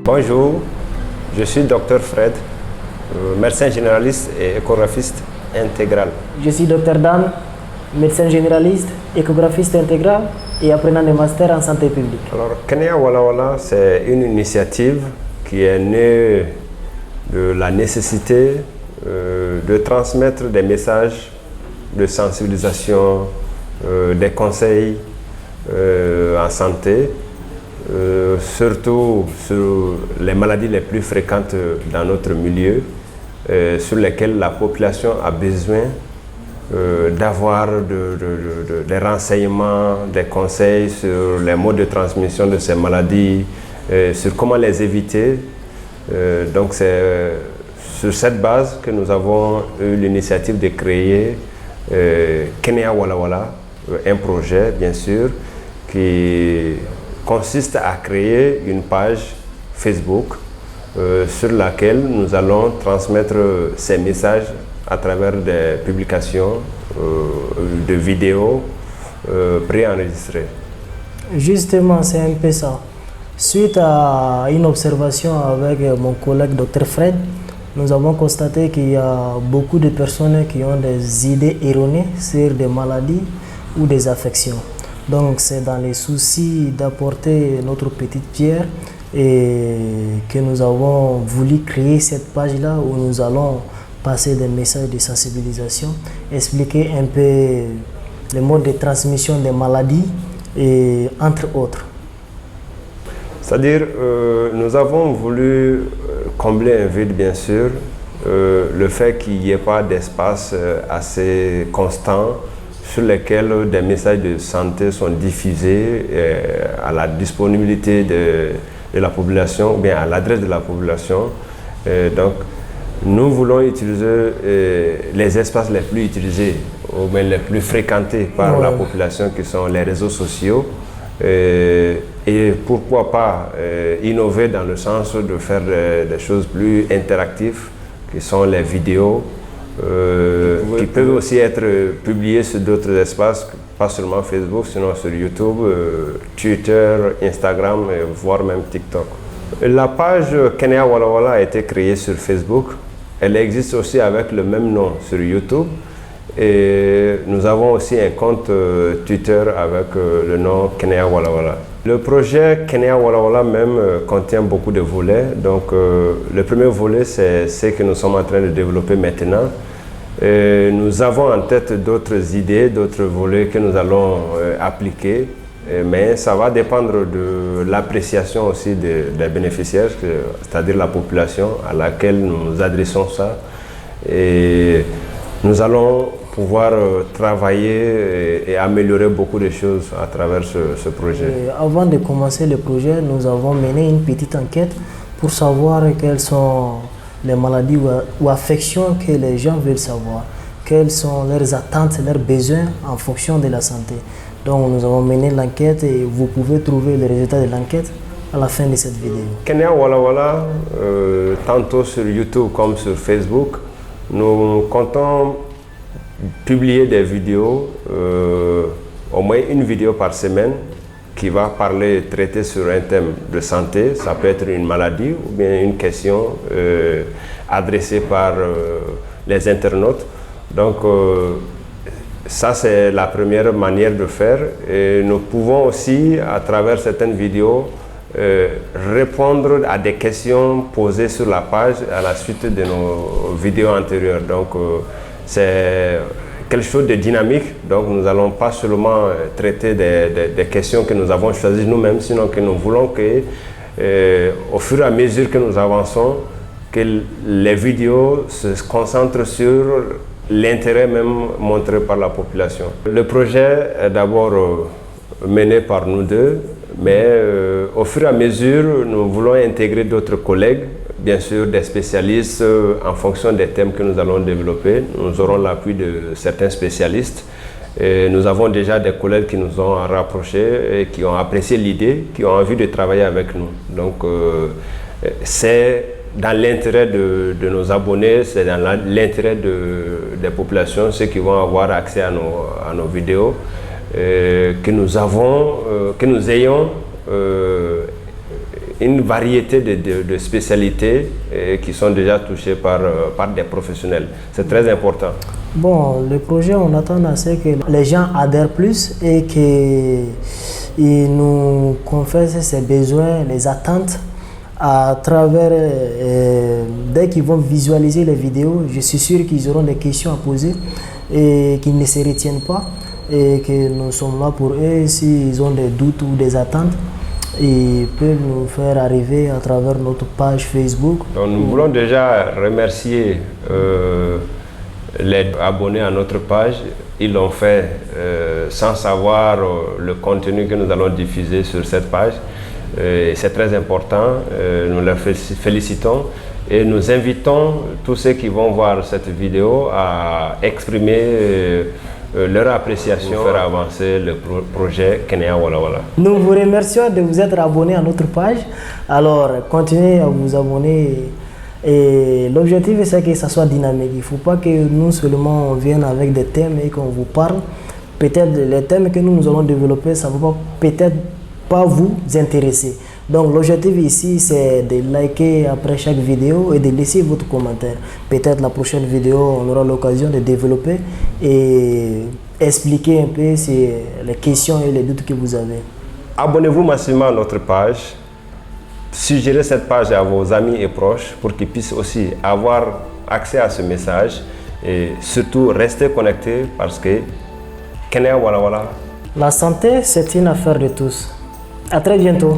Bonjour, je suis Dr Fred, médecin généraliste et échographiste intégral. Je suis Dr Dan, médecin généraliste, échographiste intégral et apprenant de master en santé publique. Alors, Kenya Walla Walla, c'est une initiative qui est née de la nécessité de transmettre des messages de sensibilisation, des conseils en santé, surtout sur les maladies les plus fréquentes dans notre milieu, sur lesquelles la population a besoin d'avoir des renseignements, des conseils sur les modes de transmission de ces maladies, sur comment les éviter. Donc c'est sur cette base que nous avons eu l'initiative de créer Kenya Walla Walla, un projet bien sûr qui consiste à créer une page Facebook sur laquelle nous allons transmettre ces messages à travers des publications de vidéos préenregistrées. Justement, c'est un peu ça. Suite à une observation avec mon collègue Dr Fred, nous avons constaté qu'il y a beaucoup de personnes qui ont des idées erronées sur des maladies ou des affections. Donc c'est dans les soucis d'apporter notre petite pierre et que nous avons voulu créer cette page-là où nous allons passer des messages de sensibilisation, expliquer un peu les modes de transmission des maladies et entre autres. C'est-à-dire, nous avons voulu combler un vide, bien sûr, le fait qu'il n'y ait pas d'espace assez constant sur lesquels des messages de santé sont diffusés à la disponibilité de la population, ou bien à l'adresse de la population. Donc, nous voulons utiliser les espaces les plus utilisés, ou bien les plus fréquentés par la population, qui sont les réseaux sociaux. Et pourquoi pas innover dans le sens de faire des choses plus interactives, qui sont les vidéos, qui peuvent aussi être publiées sur d'autres espaces, pas seulement Facebook, sinon sur YouTube, Twitter, Instagram, voire même TikTok. La page Kenya Walla Walla a été créée sur Facebook. Elle existe aussi avec le même nom sur YouTube. Et nous avons aussi un compte Twitter avec le nom Kenya Walla Walla. Le projet Kenya Walla Walla même contient beaucoup de volets. Donc le premier volet, c'est ce que nous sommes en train de développer maintenant. Et nous avons en tête d'autres idées, d'autres volets que nous allons appliquer. Mais ça va dépendre de l'appréciation aussi des bénéficiaires, c'est-à-dire la population à laquelle nous adressons ça. Et nous allons pouvoir travailler et améliorer beaucoup de choses à travers ce projet. Avant de commencer le projet, nous avons mené une petite enquête pour savoir quelles sont les maladies ou affections que les gens veulent savoir, quelles sont leurs attentes, leurs besoins en fonction de la santé. Donc nous avons mené l'enquête et vous pouvez trouver les résultats de l'enquête à la fin de cette vidéo. Kenya Walla Walla, tantôt sur YouTube comme sur Facebook, nous comptons publier des vidéos, au moins une vidéo par semaine, qui va traiter sur un thème de santé. Ça peut être une maladie ou bien une question adressée par les internautes. Donc ça, c'est la première manière de faire. Et nous pouvons aussi, à travers certaines vidéos, répondre à des questions posées sur la page à la suite de nos vidéos antérieures. Donc c'est quelque chose de dynamique. Donc nous n'allons pas seulement traiter des questions que nous avons choisies nous-mêmes, sinon que nous voulons que, au fur et à mesure que nous avançons, que les vidéos se concentrent sur l'intérêt même montré par la population. Le projet est d'abord mené par nous deux, mais au fur et à mesure, nous voulons intégrer d'autres collègues, bien sûr des spécialistes en fonction des thèmes que nous allons développer. Nous aurons l'appui de certains spécialistes. Et nous avons déjà des collègues qui nous ont rapprochés et qui ont apprécié l'idée, qui ont envie de travailler avec nous. Donc c'est dans l'intérêt de nos abonnés, c'est dans l'intérêt des populations, ceux qui vont avoir accès à nos vidéos, que nous ayons une variété de spécialités qui sont déjà touchées par des professionnels. C'est très important. Bon, le projet, on attend à ce que les gens adhèrent plus et qu'ils nous confessent ses besoins, les attentes à travers, dès qu'ils vont visualiser les vidéos, je suis sûr qu'ils auront des questions à poser et qu'ils ne se retiennent pas et que nous sommes là pour eux. S'ils ont des doutes ou des attentes, ils peuvent nous faire arriver à travers notre page Facebook. Donc, nous voulons déjà remercier les abonnés à notre page. Ils l'ont fait sans savoir le contenu que nous allons diffuser sur cette page. C'est très important, nous les félicitons et nous invitons tous ceux qui vont voir cette vidéo à exprimer leur appréciation pour faire avancer le projet Kenya Wala Wala. Nous vous remercions de vous être abonnés à notre page. Alors, continuez à vous abonner. Et l'objectif, c'est que ça soit dynamique. Il ne faut pas que nous seulement on vienne avec des thèmes et qu'on vous parle. Peut-être les thèmes que nous allons développer, ça ne va peut-être pas vous intéresser. Donc l'objectif ici, c'est de liker après chaque vidéo et de laisser votre commentaire. Peut-être la prochaine vidéo, on aura l'occasion de développer et expliquer un peu les questions et les doutes que vous avez. Abonnez-vous massivement à notre page. Suggérez cette page à vos amis et proches pour qu'ils puissent aussi avoir accès à ce message et surtout restez connectés parce que Kenya Wala Wala. La santé, c'est une affaire de tous. À très bientôt.